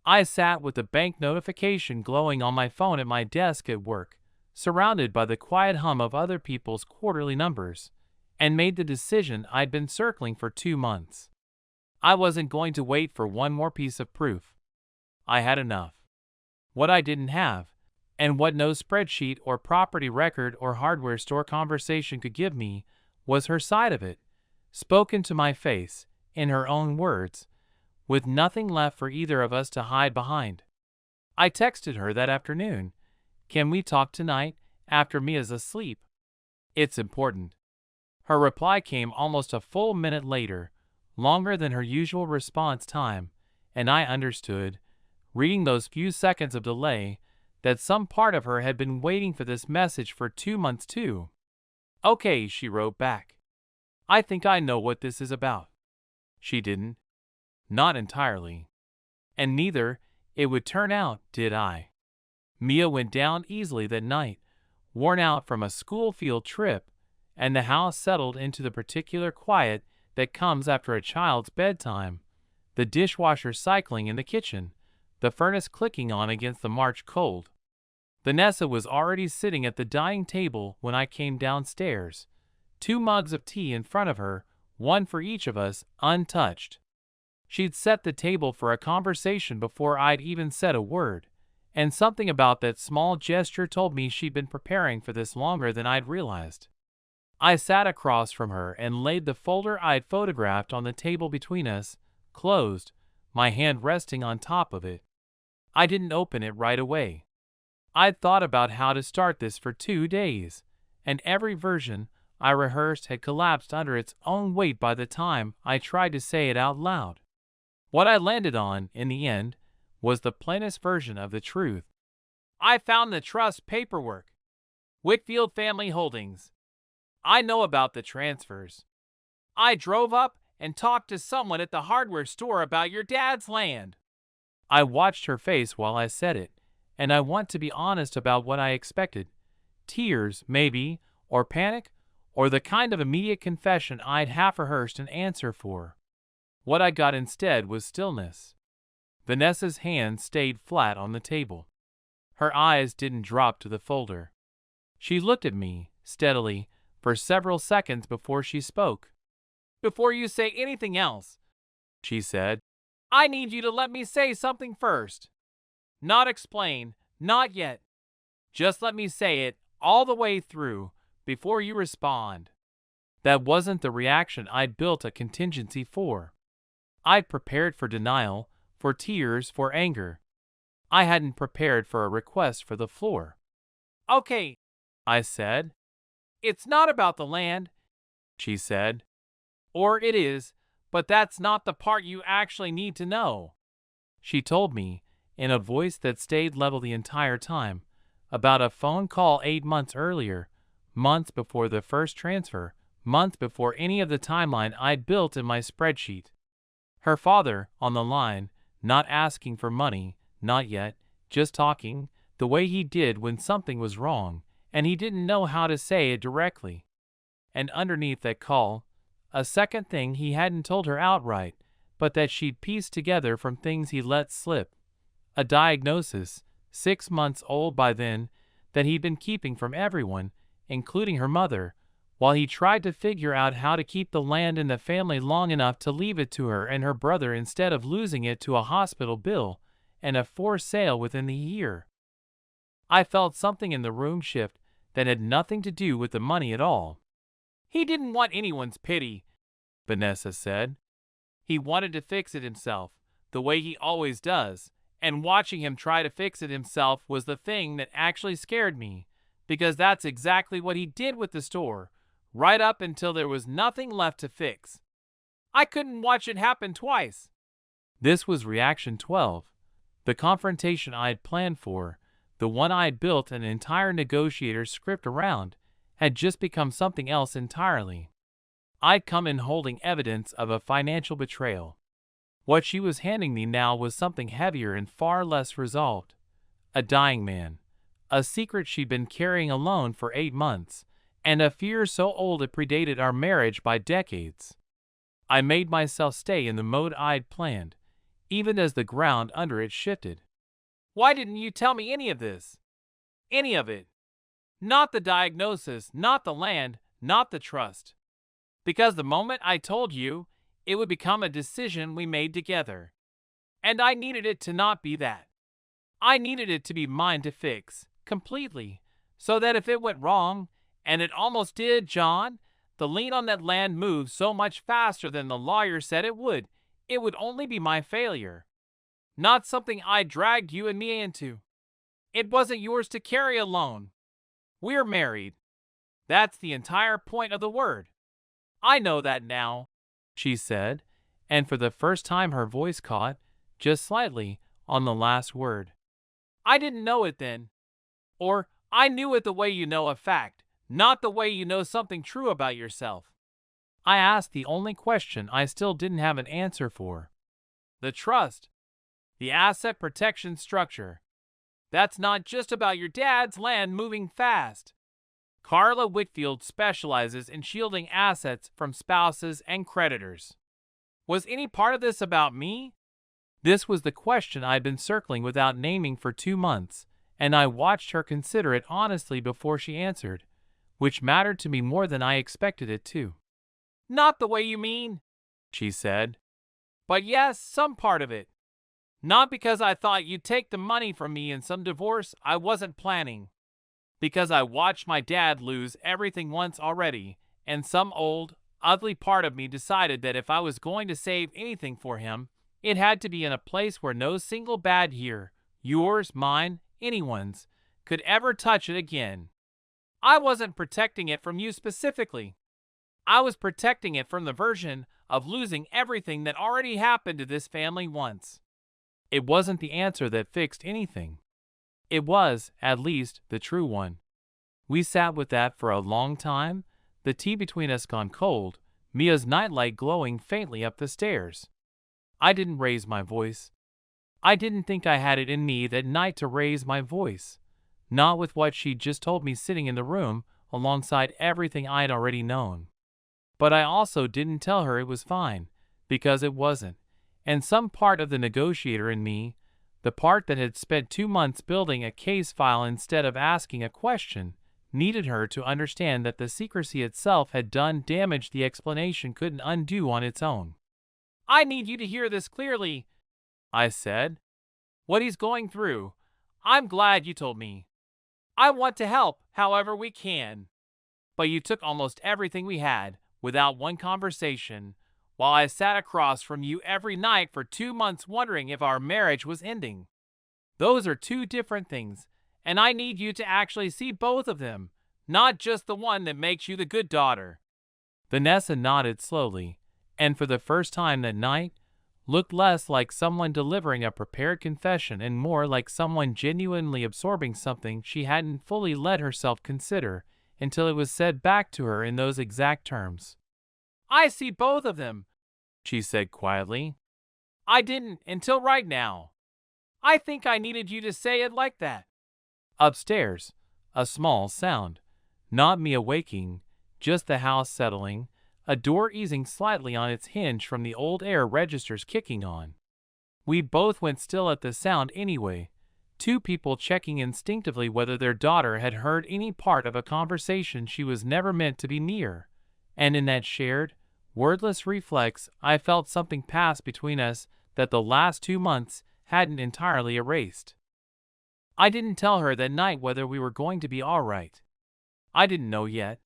I sat with the bank notification glowing on my phone at my desk at work, surrounded by the quiet hum of other people's quarterly numbers, and made the decision I'd been circling for 2 months. I wasn't going to wait for one more piece of proof. I had enough. What I didn't have, and what no spreadsheet or property record or hardware store conversation could give me, was her side of it, spoken to my face, in her own words, with nothing left for either of us to hide behind. I texted her that afternoon, "Can we talk tonight, after Mia's asleep? It's important." Her reply came almost a full minute later, longer than her usual response time, and I understood, reading those few seconds of delay, that some part of her had been waiting for this message for 2 months too. "Okay," she wrote back. "I think I know what this is about." She didn't. Not entirely. And neither, it would turn out, did I. Mia went down easily that night, worn out from a school field trip, and the house settled into the particular quiet that comes after a child's bedtime, the dishwasher cycling in the kitchen, the furnace clicking on against the March cold. Vanessa was already sitting at the dining table when I came downstairs, 2 mugs of tea in front of her, one for each of us, untouched. She'd set the table for a conversation before I'd even said a word, and something about that small gesture told me she'd been preparing for this longer than I'd realized. I sat across from her and laid the folder I'd photographed on the table between us, closed, my hand resting on top of it. I didn't open it right away. I'd thought about how to start this for 2 days, and every version I rehearsed had collapsed under its own weight by the time I tried to say it out loud. What I landed on, in the end, was the plainest version of the truth. I found the trust paperwork. Whitfield Family Holdings. I know about the transfers. I drove up and talked to someone at the hardware store about your dad's land. I watched her face while I said it, and I want to be honest about what I expected. Tears, maybe, or panic, or the kind of immediate confession I'd half rehearsed an answer for. What I got instead was stillness. Vanessa's hand stayed flat on the table. Her eyes didn't drop to the folder. She looked at me, steadily, for several seconds before she spoke. "Before you say anything else," she said, "I need you to let me say something first. Not explain, not yet. Just let me say it all the way through before you respond." That wasn't the reaction I'd built a contingency for. I'd prepared for denial, for tears, for anger. I hadn't prepared for a request for the floor. "Okay," I said. "It's not about the land," she said. "Or it is, but that's not the part you actually need to know." She told me, in a voice that stayed level the entire time, about a phone call 8 months earlier, months before the first transfer, months before any of the timeline I'd built in my spreadsheet. Her father, on the line, not asking for money, not yet, just talking, the way he did when something was wrong, and he didn't know how to say it directly. And underneath that call, a second thing he hadn't told her outright, but that she'd pieced together from things he let slip. A diagnosis, 6 months old by then, that he'd been keeping from everyone, including her mother, while he tried to figure out how to keep the land in the family long enough to leave it to her and her brother instead of losing it to a hospital bill and a forced sale within the year. I felt something in the room shift that had nothing to do with the money at all. "He didn't want anyone's pity," Vanessa said. "He wanted to fix it himself, the way he always does, and watching him try to fix it himself was the thing that actually scared me, because that's exactly what he did with the store, right up until there was nothing left to fix. I couldn't watch it happen twice." This was reaction 12, the confrontation I'd planned for, the one I'd built an entire negotiator's script around, had just become something else entirely. I'd come in holding evidence of a financial betrayal. What she was handing me now was something heavier and far less resolved. A dying man, a secret she'd been carrying alone for 8 months, and a fear so old it predated our marriage by decades. I made myself stay in the mode I'd planned, even as the ground under it shifted. Why didn't you tell me any of this? Any of it? Not the diagnosis, not the land, not the trust. Because the moment I told you, it would become a decision we made together. And I needed it to not be that. I needed it to be mine to fix, completely, so that if it went wrong, and it almost did, John, the lien on that land moved so much faster than the lawyer said it would only be my failure. Not something I dragged you and me into. It wasn't yours to carry alone. We're married. That's the entire point of the word. I know that now, she said, and for the first time her voice caught, just slightly, on the last word. I didn't know it then. Or, I knew it the way you know a fact, not the way you know something true about yourself. I asked the only question I still didn't have an answer for. The trust. The asset protection structure. That's not just about your dad's land moving fast. Carla Whitfield specializes in shielding assets from spouses and creditors. Was any part of this about me? This was the question I'd been circling without naming for 2 months, and I watched her consider it honestly before she answered, which mattered to me more than I expected it to. Not the way you mean, she said. But yes, some part of it. Not because I thought you'd take the money from me in some divorce I wasn't planning. Because I watched my dad lose everything once already, and some old, ugly part of me decided that if I was going to save anything for him, it had to be in a place where no single bad year, yours, mine, anyone's, could ever touch it again. I wasn't protecting it from you specifically. I was protecting it from the version of losing everything that already happened to this family once. It wasn't the answer that fixed anything. It was, at least, the true one. We sat with that for a long time, the tea between us gone cold, Mia's nightlight glowing faintly up the stairs. I didn't raise my voice. I didn't think I had it in me that night to raise my voice. Not with what she'd just told me sitting in the room, alongside everything I'd already known. But I also didn't tell her it was fine, because it wasn't. And some part of the negotiator in me, the part that had spent 2 months building a case file instead of asking a question, needed her to understand that the secrecy itself had done damage the explanation couldn't undo on its own. I need you to hear this clearly, I said. What he's going through, I'm glad you told me. I want to help however we can. But you took almost everything we had, without one conversation, while I sat across from you every night for 2 months wondering if our marriage was ending. Those are 2 different things, and I need you to actually see both of them, not just the one that makes you the good daughter. Vanessa nodded slowly, and for the first time that night, looked less like someone delivering a prepared confession and more like someone genuinely absorbing something she hadn't fully let herself consider until it was said back to her in those exact terms. I see both of them, she said quietly. I didn't until right now. I think I needed you to say it like that. Upstairs, a small sound. Not me awaking, just the house settling, a door easing slightly on its hinge from the old air registers kicking on. We both went still at the sound anyway, 2 people checking instinctively whether their daughter had heard any part of a conversation she was never meant to be near. And in that shared, wordless reflex, I felt something pass between us that the last 2 months hadn't entirely erased. I didn't tell her that night whether we were going to be all right. I didn't know yet.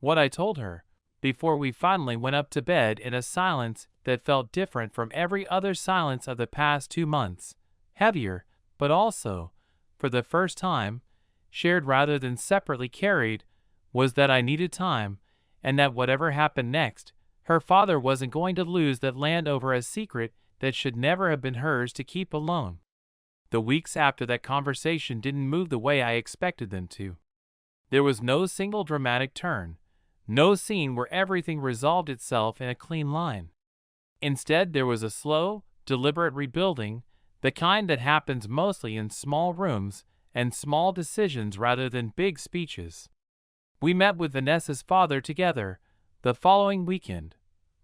What I told her, before we finally went up to bed in a silence that felt different from every other silence of the past 2 months, heavier, but also, for the first time, shared rather than separately carried, was that I needed time, and that whatever happened next, her father wasn't going to lose that land over a secret that should never have been hers to keep alone. The weeks after that conversation didn't move the way I expected them to. There was no single dramatic turn, no scene where everything resolved itself in a clean line. Instead, there was a slow, deliberate rebuilding, the kind that happens mostly in small rooms and small decisions rather than big speeches. We met with Vanessa's father together the following weekend.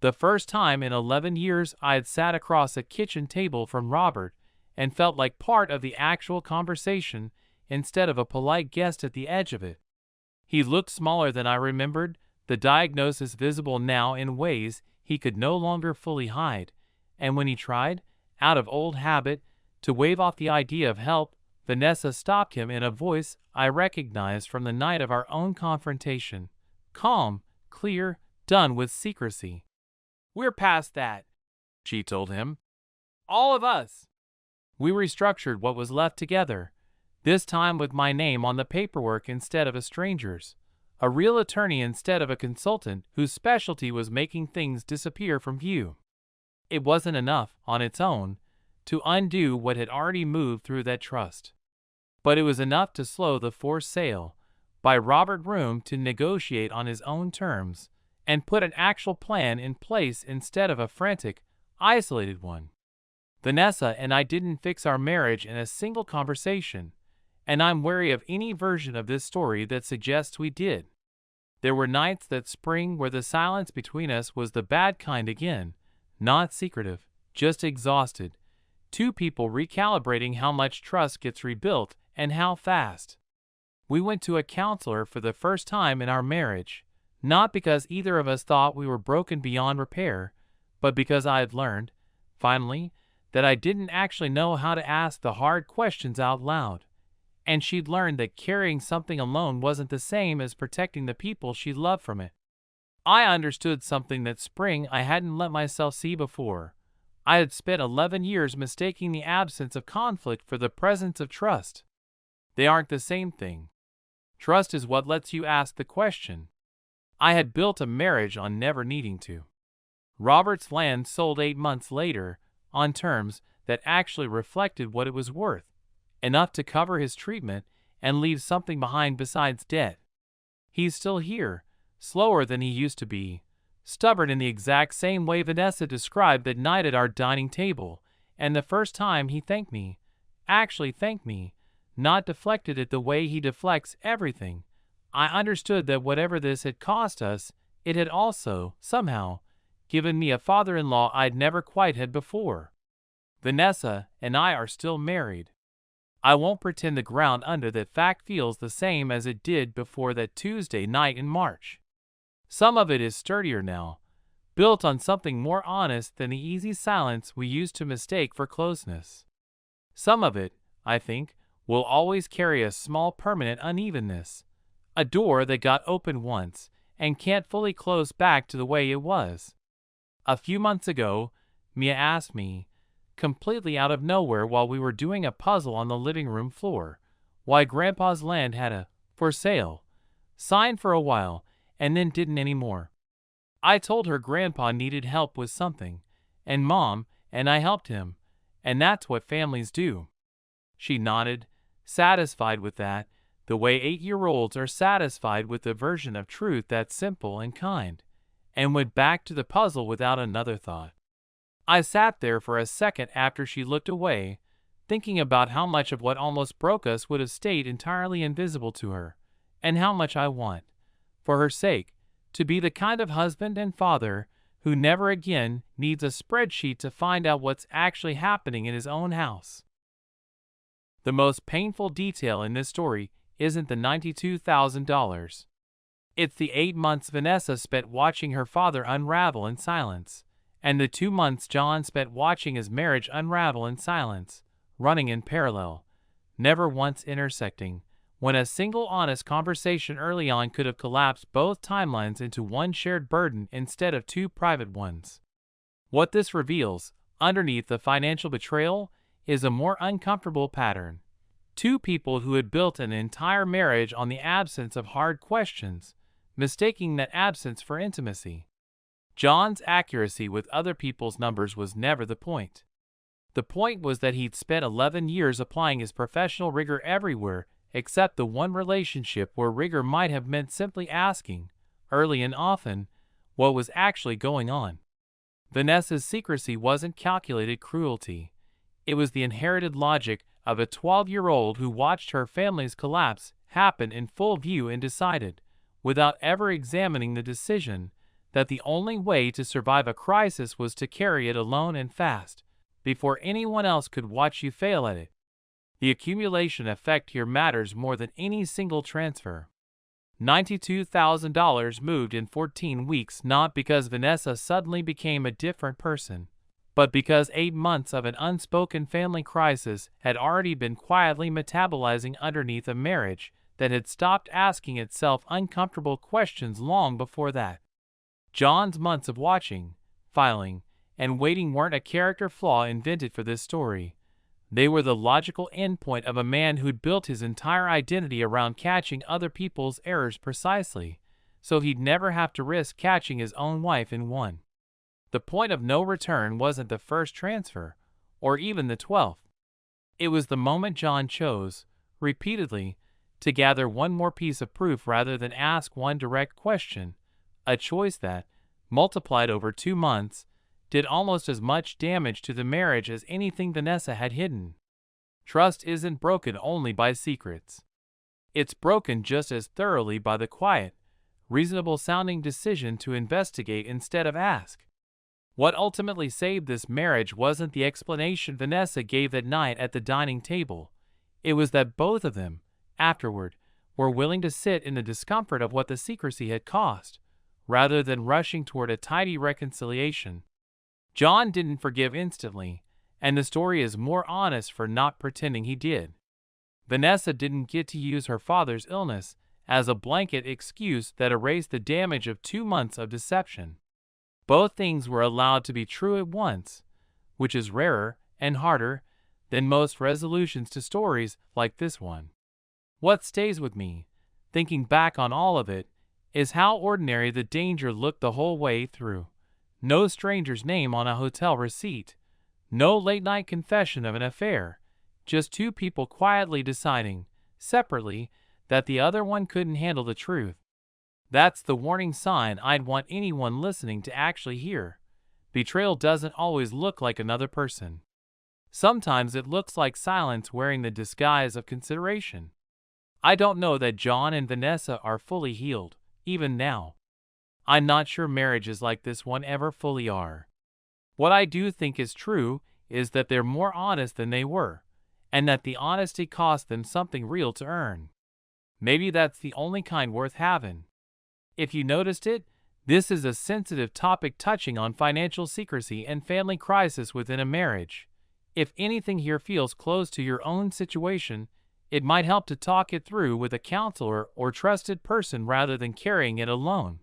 The first time in 11 years I had sat across a kitchen table from Robert and felt like part of the actual conversation instead of a polite guest at the edge of it. He looked smaller than I remembered, the diagnosis visible now in ways he could no longer fully hide, and when he tried, out of old habit, to wave off the idea of help, Vanessa stopped him in a voice I recognized from the night of our own confrontation. Calm, clear, done with secrecy. "We're past that," she told him. "All of us." We restructured what was left together, this time with my name on the paperwork instead of a stranger's, a real attorney instead of a consultant whose specialty was making things disappear from view. It wasn't enough, on its own, to undo what had already moved through that trust. But it was enough to slow the forced sale, buy Robert room to negotiate on his own terms, and put an actual plan in place instead of a frantic, isolated one. Vanessa and I didn't fix our marriage in a single conversation, and I'm wary of any version of this story that suggests we did. There were nights that spring where the silence between us was the bad kind again, not secretive, just exhausted. Two people recalibrating how much trust gets rebuilt and how fast. We went to a counselor for the first time in our marriage, not because either of us thought we were broken beyond repair, but because I had learned, finally, that I didn't actually know how to ask the hard questions out loud. And she'd learned that carrying something alone wasn't the same as protecting the people she loved from it. I understood something that spring I hadn't let myself see before. I had spent 11 years mistaking the absence of conflict for the presence of trust. They aren't the same thing. Trust is what lets you ask the question. I had built a marriage on never needing to. Robert's land sold 8 months later, on terms that actually reflected what it was worth, enough to cover his treatment and leave something behind besides debt. He's still here, slower than he used to be, stubborn in the exact same way Vanessa described that night at our dining table, and the first time he thanked me, actually thanked me, not deflected it the way he deflects everything, I understood that whatever this had cost us, it had also, somehow, given me a father-in-law I'd never quite had before. Vanessa and I are still married. I won't pretend the ground under that fact feels the same as it did before that Tuesday night in March. Some of it is sturdier now, built on something more honest than the easy silence we used to mistake for closeness. Some of it, I think, will always carry a small permanent unevenness, a door that got open once and can't fully close back to the way it was. A few months ago, Mia asked me, completely out of nowhere while we were doing a puzzle on the living room floor, why Grandpa's land had a "for sale" sign for a while and then didn't anymore. I told her Grandpa needed help with something, and Mom and I helped him, and that's what families do. She nodded, satisfied with that, the way 8-year-olds are satisfied with a version of truth that's simple and kind, and went back to the puzzle without another thought. I sat there for a second after she looked away, thinking about how much of what almost broke us would have stayed entirely invisible to her, and how much I want, for her sake, to be the kind of husband and father who never again needs a spreadsheet to find out what's actually happening in his own house. The most painful detail in this story isn't the $92,000. It's the 8 months Vanessa spent watching her father unravel in silence, and the 2 months John spent watching his marriage unravel in silence, running in parallel, never once intersecting, when a single honest conversation early on could have collapsed both timelines into one shared burden instead of 2 private ones. What this reveals, underneath the financial betrayal, is a more uncomfortable pattern. 2 people who had built an entire marriage on the absence of hard questions, mistaking that absence for intimacy. John's accuracy with other people's numbers was never the point. The point was that he'd spent 11 years applying his professional rigor everywhere except the one relationship where rigor might have meant simply asking, early and often, what was actually going on. Vanessa's secrecy wasn't calculated cruelty. It was the inherited logic of a 12-year-old who watched her family's collapse happen in full view and decided, without ever examining the decision, that the only way to survive a crisis was to carry it alone and fast, before anyone else could watch you fail at it. The accumulation effect here matters more than any single transfer. $92,000 moved in 14 weeks, not because Vanessa suddenly became a different person, but because 8 months of an unspoken family crisis had already been quietly metabolizing underneath a marriage that had stopped asking itself uncomfortable questions long before that. John's months of watching, filing, and waiting weren't a character flaw invented for this story. They were the logical endpoint of a man who'd built his entire identity around catching other people's errors precisely, so he'd never have to risk catching his own wife in one. The point of no return wasn't the first transfer, or even the 12th. It was the moment John chose, repeatedly, to gather one more piece of proof rather than ask one direct question, a choice that, multiplied over 2 months, did almost as much damage to the marriage as anything Vanessa had hidden. Trust isn't broken only by secrets. It's broken just as thoroughly by the quiet, reasonable-sounding decision to investigate instead of ask. What ultimately saved this marriage wasn't the explanation Vanessa gave that night at the dining table. It was that both of them, afterward, were willing to sit in the discomfort of what the secrecy had cost, rather than rushing toward a tidy reconciliation. John didn't forgive instantly, and the story is more honest for not pretending he did. Vanessa didn't get to use her father's illness as a blanket excuse that erased the damage of 2 months of deception. Both things were allowed to be true at once, which is rarer and harder than most resolutions to stories like this one. What stays with me, thinking back on all of it, is how ordinary the danger looked the whole way through. No stranger's name on a hotel receipt, no late-night confession of an affair, just 2 people quietly deciding, separately, that the other one couldn't handle the truth. That's the warning sign I'd want anyone listening to actually hear. Betrayal doesn't always look like another person. Sometimes it looks like silence wearing the disguise of consideration. I don't know that John and Vanessa are fully healed, even now. I'm not sure marriages like this one ever fully are. What I do think is true is that they're more honest than they were, and that the honesty cost them something real to earn. Maybe that's the only kind worth having. If you noticed it, this is a sensitive topic touching on financial secrecy and family crisis within a marriage. If anything here feels close to your own situation, it might help to talk it through with a counselor or trusted person rather than carrying it alone.